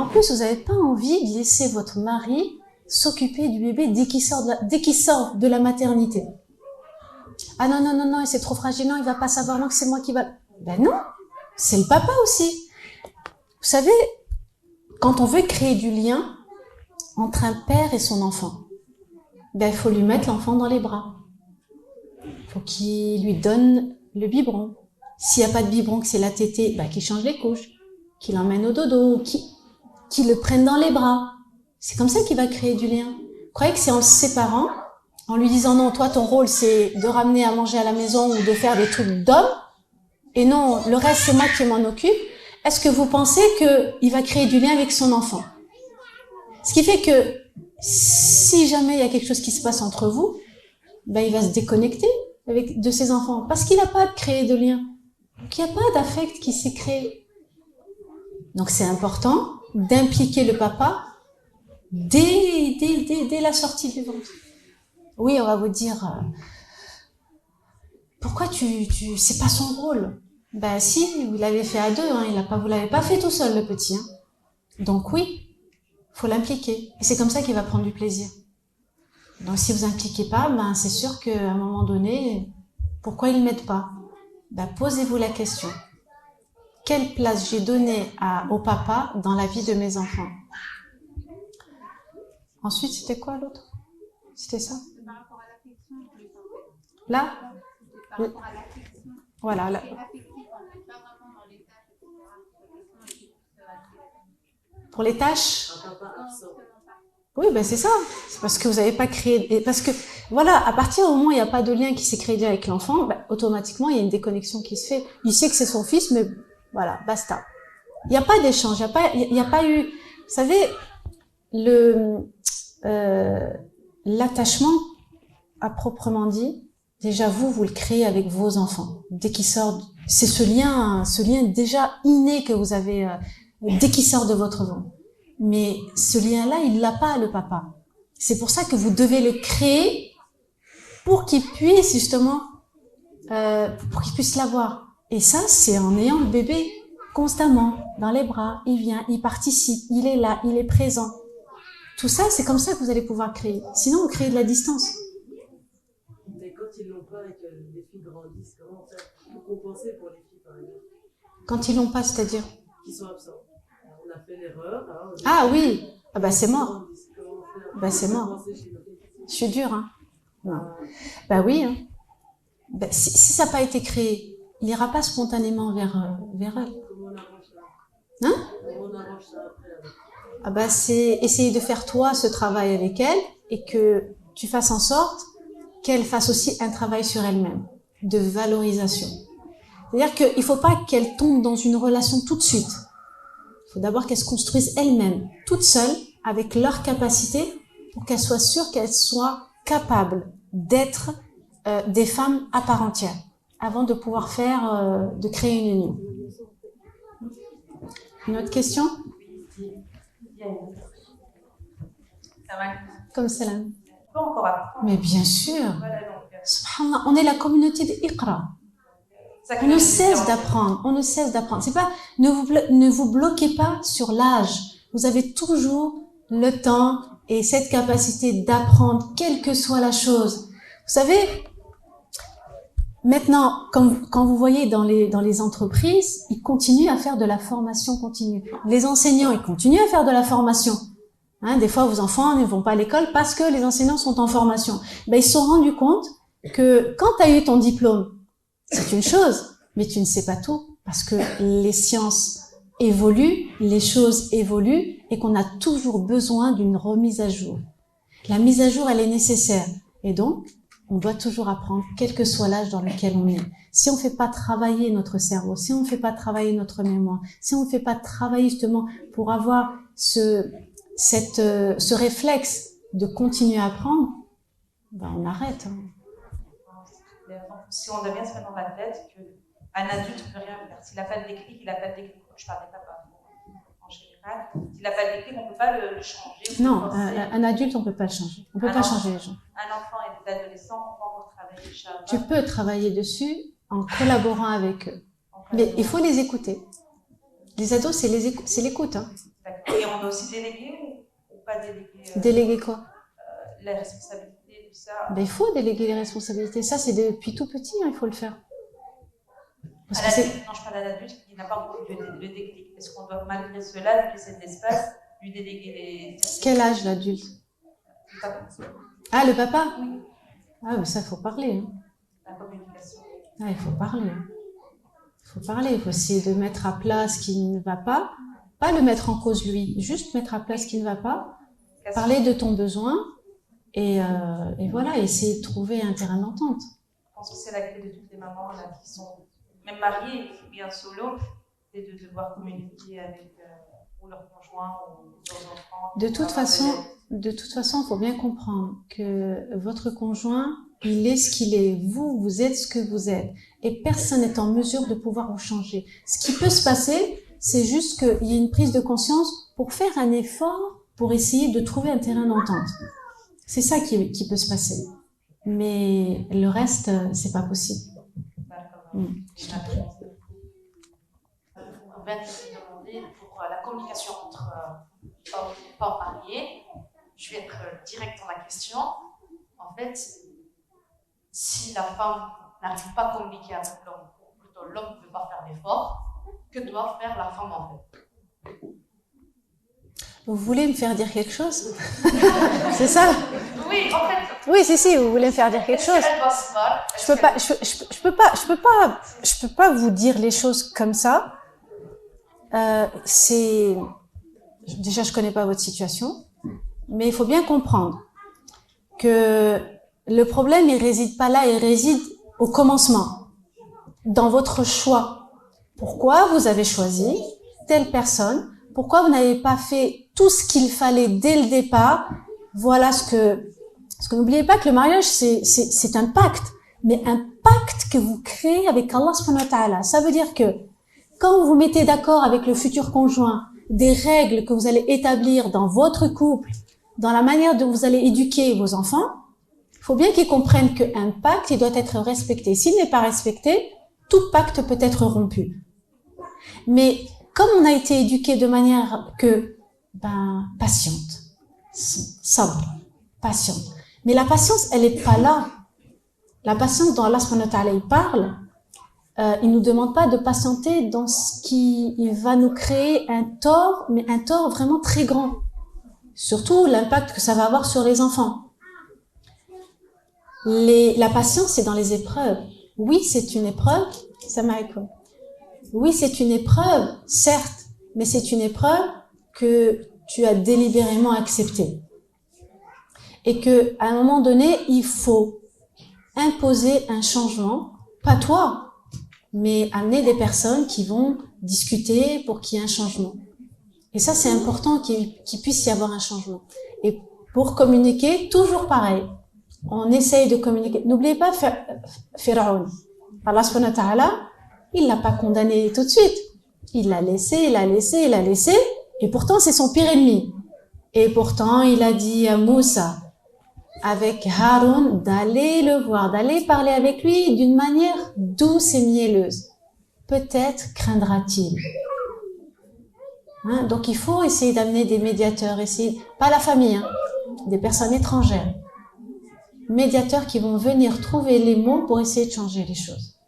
plus, vous n'avez pas envie de laisser votre mari s'occuper du bébé dès qu'il sort de la maternité. Ah non, non, non, non, c'est trop fragile, non, il va pas savoir, non, que c'est moi qui va... Ben non, c'est le papa aussi. Vous savez, quand on veut créer du lien entre un père et son enfant, ben il faut lui mettre l'enfant dans les bras. Il faut qu'il lui donne le biberon. S'il n'y a pas de biberon, que c'est la tétée, ben qu'il change les couches, qu'il l'emmène au dodo, qu'il le prenne dans les bras. C'est comme ça qu'il va créer du lien. Vous croyez que c'est en le séparant, en lui disant non, toi ton rôle c'est de ramener à manger à la maison ou de faire des trucs d'homme, et non, le reste c'est moi qui m'en occupe. Est-ce que vous pensez qu'il va créer du lien avec son enfant? Ce qui fait que si jamais il y a quelque chose qui se passe entre vous, ben il va se déconnecter de ses enfants parce qu'il n'a pas créé de lien. Donc il n'y a pas d'affect qui s'est créé. Donc c'est important d'impliquer le papa dès la sortie du ventre. Oui, on va vous dire pourquoi c'est pas son rôle. Ben si, vous l'avez fait à deux, hein, vous l'avez pas fait tout seul le petit. Hein. Donc oui, faut l'impliquer. Et c'est comme ça qu'il va prendre du plaisir. Donc si vous impliquez pas, ben c'est sûr qu'à un moment donné, pourquoi il m'aide pas? Ben posez-vous la question. Quelle place j'ai donnée au papa dans la vie de mes enfants? Ensuite, c'était quoi l'autre? C'était ça? Par rapport à l'affection, là? Par rapport à l'affection. Voilà. Là. Pour les tâches? Oui, ben c'est ça. C'est parce que vous n'avez pas créé... Parce que, voilà, à partir du moment où il n'y a pas de lien qui s'est créé avec l'enfant, ben, automatiquement, il y a une déconnexion qui se fait. Il sait que c'est son fils, mais voilà, basta. Il n'y a pas d'échange, il n'y a pas eu... Vous savez, l'attachement, à proprement dit, déjà vous le créez avec vos enfants. Dès qu'ils sortent, c'est ce lien déjà inné que vous avez dès qu'ils sortent de votre ventre. Mais ce lien-là, il l'a pas, le papa. C'est pour ça que vous devez le créer pour qu'il puisse justement, pour qu'il puisse l'avoir. Et ça, c'est en ayant le bébé constamment dans les bras. Il vient, il participe, il est là, il est présent. Tout ça, c'est comme ça que vous allez pouvoir créer. Sinon, vous créez de la distance. Mais quand ils l'ont pas et que les filles grandissent, comment faire pour compenser pour les filles, par exemple? Quand ils l'ont pas, c'est-à-dire? Qu'ils sont absents. On a fait l'erreur. Ah oui, ah bah c'est mort. Bah c'est mort. Je suis dure, hein. Non. Bah oui, hein. Bah, si ça n'a pas été créé, il n'ira pas spontanément vers elle. Comment on arrange ça? Hein? Comment on arrange ça après avec... Ah bah c'est essayer de faire toi ce travail avec elle et que tu fasses en sorte qu'elle fasse aussi un travail sur elle-même, de valorisation. C'est-à-dire qu'il ne faut pas qu'elle tombe dans une relation tout de suite. Il faut d'abord qu'elle se construise elle-même, toute seule, avec leur capacité, pour qu'elle soit sûre qu'elle soit capable d'être des femmes à part entière, avant de pouvoir de créer une union. Une autre question? Ça va. Comme celle-là. Pas encore apprendre. Mais bien sûr. Voilà, donc, Subhanallah, on est la communauté d'Iqra. On ne cesse d'apprendre, on ne cesse d'apprendre. C'est pas, ne vous bloquez pas sur l'âge. Vous avez toujours le temps et cette capacité d'apprendre, quelle que soit la chose. Vous savez, maintenant, quand vous voyez dans les entreprises, ils continuent à faire de la formation continue. Les enseignants, ils continuent à faire de la formation. Hein, des fois, vos enfants ne vont pas à l'école parce que les enseignants sont en formation. Ben, ils se sont rendus compte que quand tu as eu ton diplôme, c'est une chose, mais tu ne sais pas tout, parce que les sciences évoluent, les choses évoluent, et qu'on a toujours besoin d'une remise à jour. La mise à jour, elle est nécessaire. Et donc, on doit toujours apprendre, quel que soit l'âge dans lequel on est. Si on ne fait pas travailler notre cerveau, si on ne fait pas travailler notre mémoire, si on ne fait pas travailler justement pour avoir ce réflexe de continuer à apprendre, ben on arrête. Hein. Si on doit bien se mettre dans la tête qu'un adulte ne peut rien faire. S'il n'a pas de déclic, il n'a pas de déclic. Je parle des papas en général. S'il n'a pas de déclic, on ne peut pas le changer. Non, un adulte, on ne peut pas le changer. On ne peut pas changer les gens. Un enfant et des adolescents, on peut encore travailler. Tu peux travailler dessus en collaborant avec eux. Mais il faut les écouter. Les ados, c'est l'écoute. Hein. D'accord. Et on doit aussi déléguer ou pas déléguer Déléguer quoi? la responsabilité, tout ça. Ben, il faut déléguer les responsabilités. Ça, c'est depuis tout petit, hein, il faut le faire. Parce À que c'est... l'adulte, non, je parle à l'adulte qui n'a pas encore eu le déclic. Est-ce qu'on doit, malgré cela, lui laisser de l'espace, lui déléguer les... Quel âge l'adulte? Ah, le papa? Ah, mais ça, il faut parler. Hein. La communication. Ah, il faut parler. Il faut parler. Il faut essayer de mettre à plat ce qui ne va pas. Pas le mettre en cause lui, juste mettre à plat ce qui ne va pas. Parler de ton besoin et voilà, essayer de trouver un terrain d'entente. Je pense que c'est la clé de toutes les mamans là, qui sont même mariées ou bien solo, c'est de devoir communiquer avec ou leur conjoint ou leurs enfants. De toute façon, il faut bien comprendre que votre conjoint, il est ce qu'il est. Vous êtes ce que vous êtes. Et personne n'est en mesure de pouvoir vous changer. Ce qui peut se passer, c'est juste qu'il y ait une prise de conscience pour faire un effort pour essayer de trouver un terrain d'entente. C'est ça qui peut se passer. Mais le reste, c'est pas possible. On va demander pour la communication entre hommes et femmes mariés. Je vais être direct dans la question. En fait, si la femme n'arrive pas à communiquer avec l'homme, ou plutôt l'homme ne veut pas faire d'effort, que doit faire la femme en fait? Vous voulez me faire dire quelque chose? C'est ça? Oui, en fait. Oui, si, vous voulez me faire dire quelque chose. Elle doit se battre. Je peux pas vous dire les choses comme ça. Déjà, je connais pas votre situation, mais il faut bien comprendre que le problème, il réside pas là, il réside au commencement, dans votre choix. Pourquoi vous avez choisi telle personne? Pourquoi vous n'avez pas fait tout ce qu'il fallait dès le départ? Voilà parce que n'oubliez pas que le mariage, c'est un pacte, mais un pacte que vous créez avec Allah subhanahu wa ta'ala. Ça veut dire que quand vous vous mettez d'accord avec le futur conjoint, des règles que vous allez établir dans votre couple, dans la manière dont vous allez éduquer vos enfants, il faut bien qu'ils comprennent qu'un pacte, il doit être respecté. S'il n'est pas respecté, tout pacte peut être rompu. Mais comme on a été éduqué de manière que, patiente, sobre, patiente. Mais la patience, elle est pas là. La patience dont Allah subhanahu wa ta'ala il parle, il nous demande pas de patienter dans ce qui va nous créer un tort, mais un tort vraiment très grand. Surtout l'impact que ça va avoir sur les enfants. La patience, c'est dans les épreuves. Oui, c'est une épreuve. Oui, c'est une épreuve, certes, mais c'est une épreuve que tu as délibérément acceptée. Et que, à un moment donné, il faut imposer un changement, pas toi, mais amener des personnes qui vont discuter pour qu'il y ait un changement. Et ça, c'est important qu'il puisse y avoir un changement. Et pour communiquer, toujours pareil. On essaye de communiquer. N'oubliez pas Pharaon. Allah subhanahu wa ta'ala, il l'a pas condamné tout de suite. Il l'a laissé. Et pourtant, c'est son pire ennemi. Et pourtant, il a dit à Moussa, avec Haroun, d'aller le voir, d'aller parler avec lui d'une manière douce et mielleuse. Peut-être craindra-t-il. Hein? Donc, il faut essayer d'amener des médiateurs, pas la famille, des personnes étrangères. Médiateurs qui vont venir trouver les mots pour essayer de changer les choses.